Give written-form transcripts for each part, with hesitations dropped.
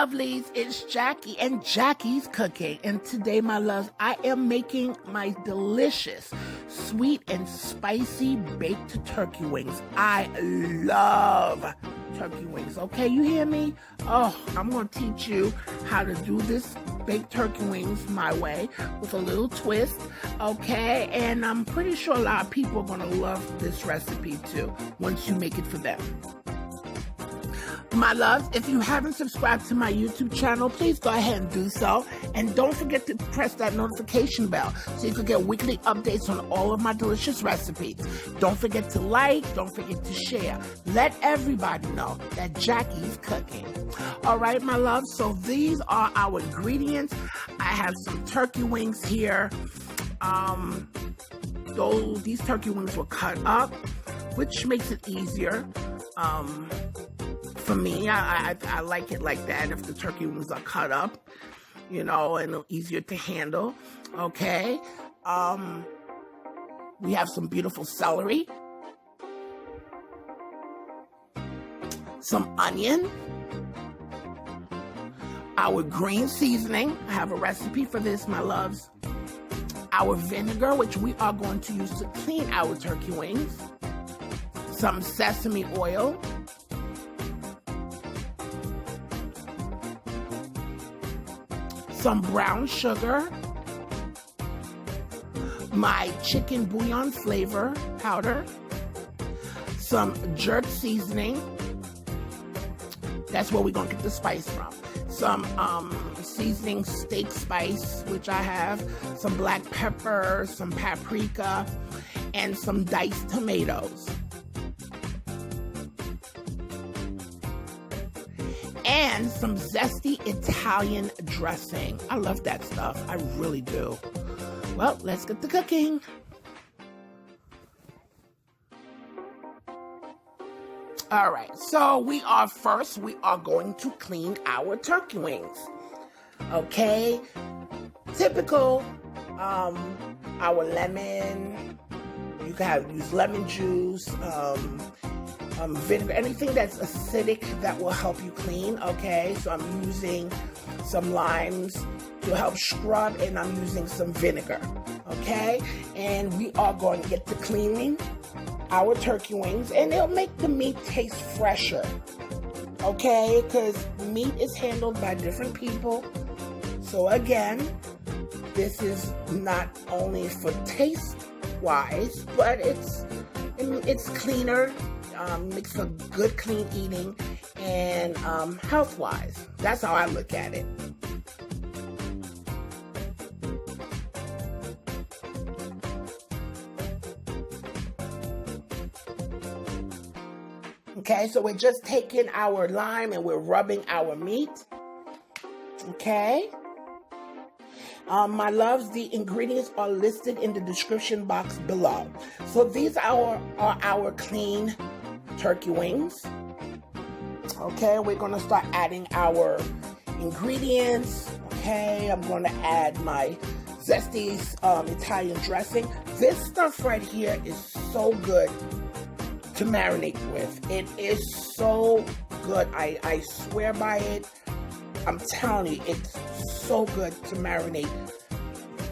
lovelies, it's Jackie and Jackie's Cooking. And today, my loves, I am making my delicious sweet and spicy baked turkey wings. I love turkey wings, okay? You hear me? Oh, I'm going to teach you how to do this baked turkey wings my way with a little twist, okay? And I'm pretty sure a lot of people are going to love this recipe too once you make it for them. My loves, if you haven't subscribed to my YouTube channel, please go ahead and do so. And don't forget to press that notification bell so you can get weekly updates on all of my delicious recipes. Don't forget to like, don't forget to share. Let everybody know that Jackie's cooking. All right, my loves, so these are our ingredients. I have some turkey wings here. These turkey wings were cut up, which makes it easier. For me, I like it like that if the turkey wings are cut up, you know, and easier to handle, okay? We have some beautiful celery, some onion, our green seasoning. I have a recipe for this, my loves. Our vinegar, which we are going to use to clean our turkey wings. Some sesame oil. Some brown sugar, my chicken bouillon flavor powder, some jerk seasoning. That's where we're gonna get the spice from. Some seasoning steak spice, which I have, some black pepper, some paprika, and some diced tomatoes. And some zesty Italian dressing. I love that stuff. I really do. Well, let's get to cooking. All right, so we are going to clean our turkey wings. Okay, typical, our lemon, you can use lemon juice, vinegar, anything that's acidic that will help you clean, okay? So I'm using some limes to help scrub, and I'm using some vinegar, okay? And we are going to get to cleaning our turkey wings, and it'll make the meat taste fresher, okay? Because meat is handled by different people. So again, this is not only for taste-wise, but it's cleaner. Makes for good, clean eating, and health-wise. That's how I look at it. Okay, so we're just taking our lime and we're rubbing our meat. Okay. My loves, the ingredients are listed in the description box below. So these are our clean turkey wings. Okay, we're going to start adding our ingredients. Okay, I'm going to add my zesty Italian dressing. This stuff right here is so good to marinate with. It is so good. I swear by it. I'm telling you, it's so good to marinate,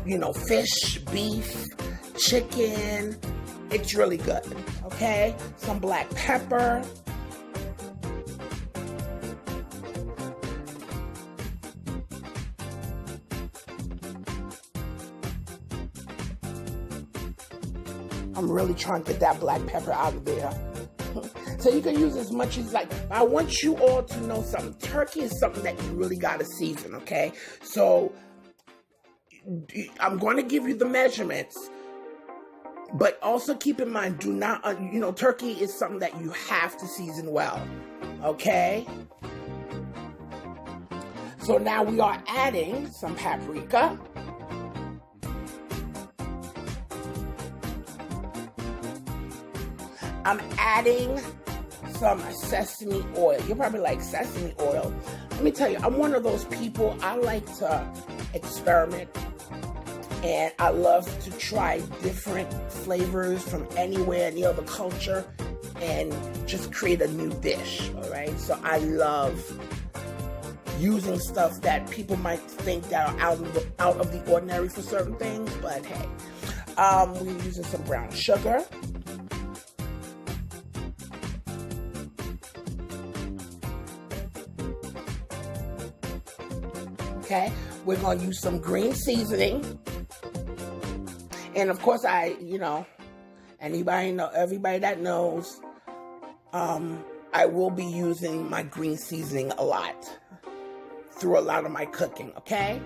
you know, fish, beef, chicken. It's really good, okay? Some black pepper. I'm really trying to get that black pepper out of there. So you can use as much as like. I want you all to know something. Turkey is something that you really got to season, okay? So I'm going to give you the measurements, but also keep in mind, do not, turkey is something that you have to season well, okay? So now we are adding some paprika. I'm adding some sesame oil. You're probably like, sesame oil? Let me tell you, I'm one of those people, I like to experiment, and I love to try different flavors from anywhere, any other culture, and just create a new dish, all right? So I love using stuff that people might think that are out of the ordinary for certain things, but hey. We're using some brown sugar. Okay, we're going to use some green seasoning. And of course, everybody that knows, I will be using my green seasoning a lot through a lot of my cooking, okay?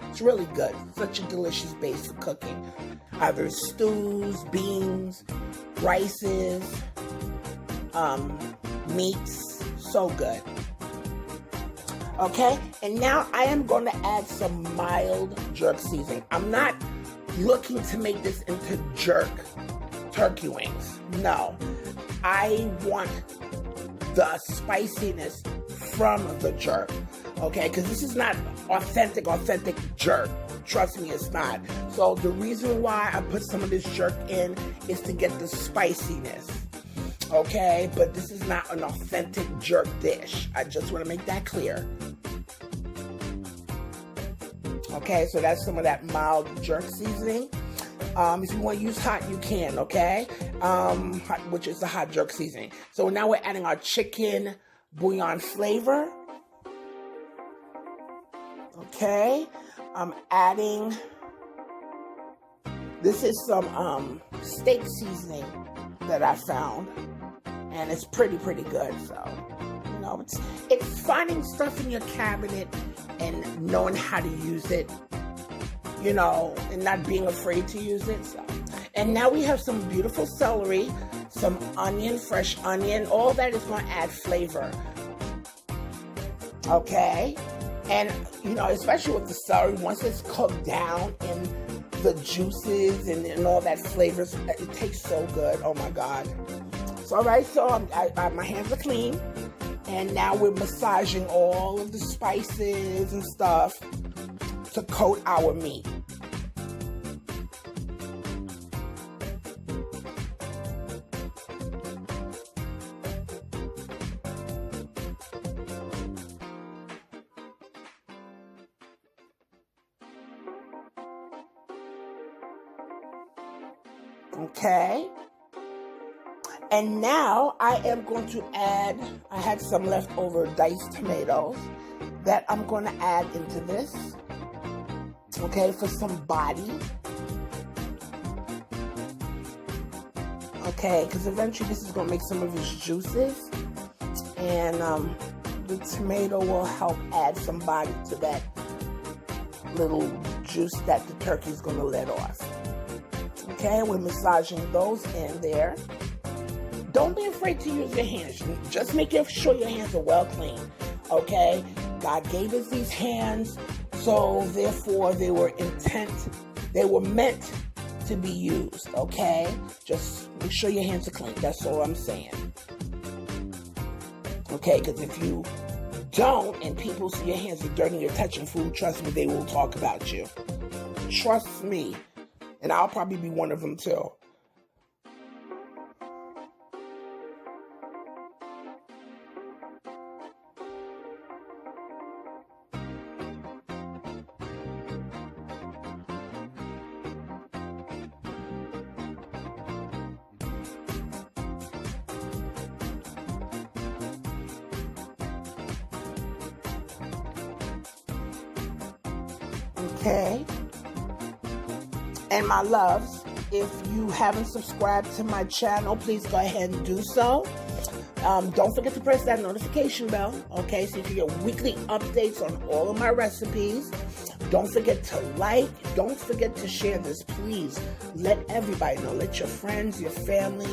It's really good. Such a delicious base for cooking. Either stews, beans, rices, meats. So good. Okay, and now I am going to add some mild jerk seasoning. I'm not looking to make this into jerk turkey wings. No, I want the spiciness from the jerk. Okay, because this is not authentic jerk. Trust me, it's not. So the reason why I put some of this jerk in is to get the spiciness. Okay, but this is not an authentic jerk dish. I just want to make that clear. Okay, so that's some of that mild jerk seasoning. If you want to use hot, you can, okay? Which is the hot jerk seasoning. So now we're adding our chicken bouillon flavor. Okay, I'm adding, this is some steak seasoning that I found, and it's pretty good. So, it's finding stuff in your cabinet and knowing how to use it, and not being afraid to use it. So, and now we have some beautiful celery, some onion, fresh onion. All that is going to add flavor. Okay, and especially with the celery, once it's cooked down in the juices and all that flavors, it tastes so good. Oh my God. So, all right, so my hands are clean, and now we're massaging all of the spices and stuff to coat our meat. Okay, and now I am going to add, I had some leftover diced tomatoes that I'm going to add into this, okay, for some body. Okay, because eventually this is going to make some of its juices, and the tomato will help add some body to that little juice that the turkey's going to let off. Okay, we're massaging those in there. Don't be afraid to use your hands. Just make sure your hands are well clean. Okay, God gave us these hands, so therefore they were meant to be used. Okay, just make sure your hands are clean. That's all I'm saying. Okay, because if you don't and people see your hands are dirty and you're touching food, trust me, they will talk about you. Trust me. And I'll probably be one of them too. Okay. And my loves, if you haven't subscribed to my channel, please go ahead and do so. Don't forget to press that notification bell, okay, so you can get weekly updates on all of my recipes. Don't forget to like. Don't forget to share this, please. Let everybody know. Let your friends, your family,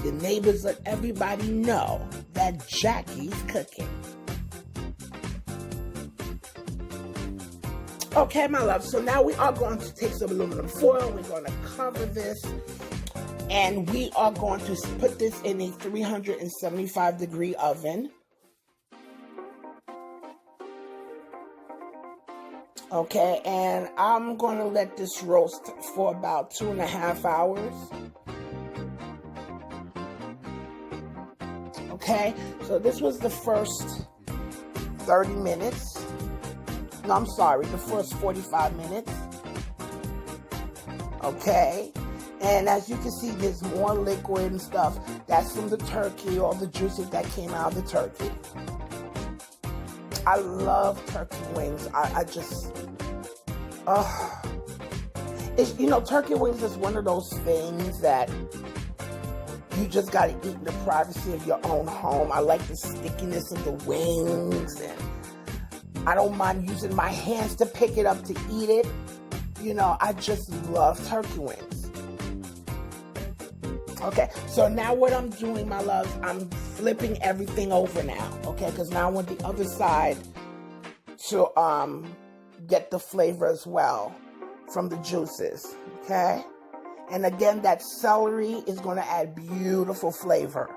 your neighbors, let everybody know that Jackie's cooking. Okay, my love, so now we are going to take some aluminum foil. We're going to cover this, and we are going to put this in a 375-degree oven. Okay, and I'm going to let this roast for about 2.5 hours. Okay, so this was the first 30 minutes. No, I'm sorry, the first 45 minutes. Okay. And as you can see, there's more liquid and stuff. That's from the turkey, all the juices that came out of the turkey. I love turkey wings. I just, it's, you know, turkey wings is one of those things that you just got to eat in the privacy of your own home. I like the stickiness of the wings, and I don't mind using my hands to pick it up to eat it. You know, I just love turkey wings. Okay, so now what I'm doing, my loves, I'm flipping everything over now, okay? Because now I want the other side to get the flavor as well from the juices, okay? And again, that celery is going to add beautiful flavor.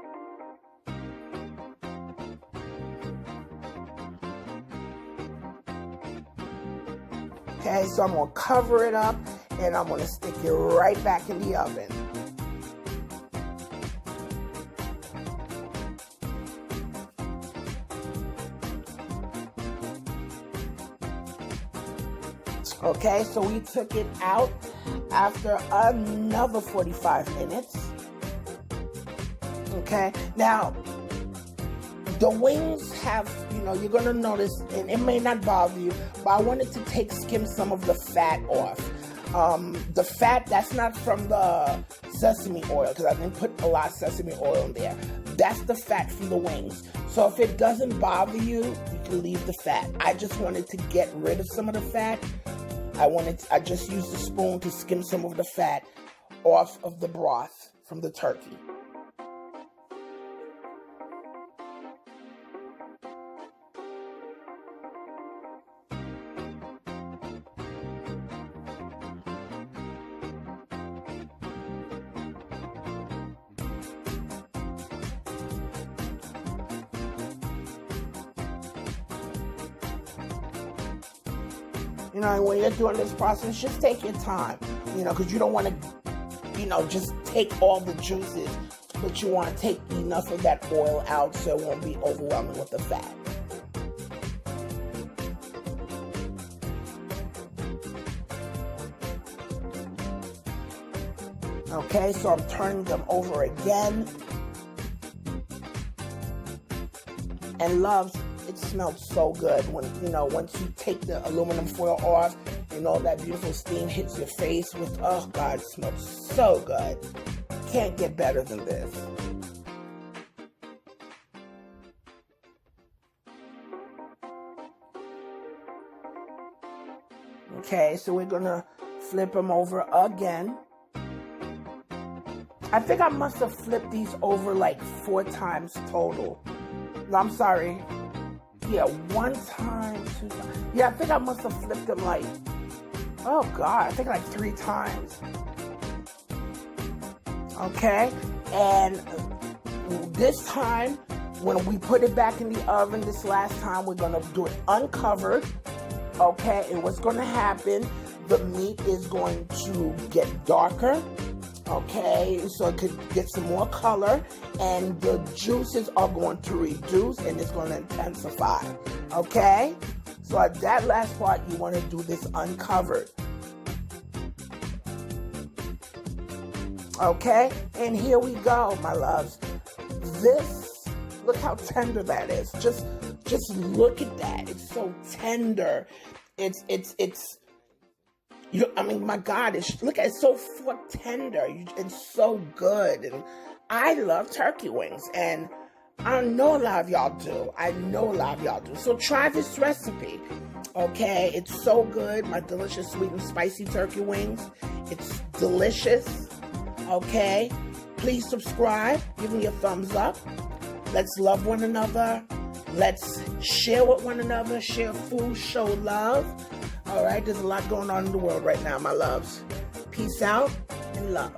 Okay, so I'm going to cover it up and I'm going to stick it right back in the oven. Okay, so we took it out after another 45 minutes. Okay, now the wings have, you know, you're going to notice, and it may not bother you, but I wanted to skim some of the fat off. The fat, that's not from the sesame oil, because I didn't put a lot of sesame oil in there. That's the fat from the wings. So if it doesn't bother you, you can leave the fat. I just wanted to get rid of some of the fat. I just used a spoon to skim some of the fat off of the broth from the turkey. You know, when you're doing this process, just take your time, you know, because you don't want to, you know, just take all the juices, but you want to take enough of that oil out so it won't be overwhelming with the fat. Okay, so I'm turning them over again. And loves, it smells so good when, you know, once you take the aluminum foil off and all that beautiful steam hits your face with, oh God, it smells so good. Can't get better than this. Okay, so we're gonna flip them over again. I think I must have flipped these over like 4 times total. No, I'm sorry. Yeah, 1 time, 2 times. Yeah, I think I must have flipped them like, oh God, I think like 3 times. Okay, and this time, when we put it back in the oven this last time, we're gonna do it uncovered. Okay, and what's gonna happen, the meat is going to get darker. Okay, so it could get some more color, and the juices are going to reduce and it's going to intensify. Okay, so at that last part, you want to do this uncovered. Okay, and here we go, my loves. This, look how tender that is. Just look at that. It's so tender. It's. I mean, my God, look at it, it's so tender. It's so good. And I love turkey wings. And I know a lot of y'all do. So try this recipe. Okay? It's so good. My delicious sweet and spicy turkey wings. It's delicious. Okay? Please subscribe. Give me a thumbs up. Let's love one another. Let's share with one another. Share food. Show love. All right, there's a lot going on in the world right now, my loves. Peace out and love.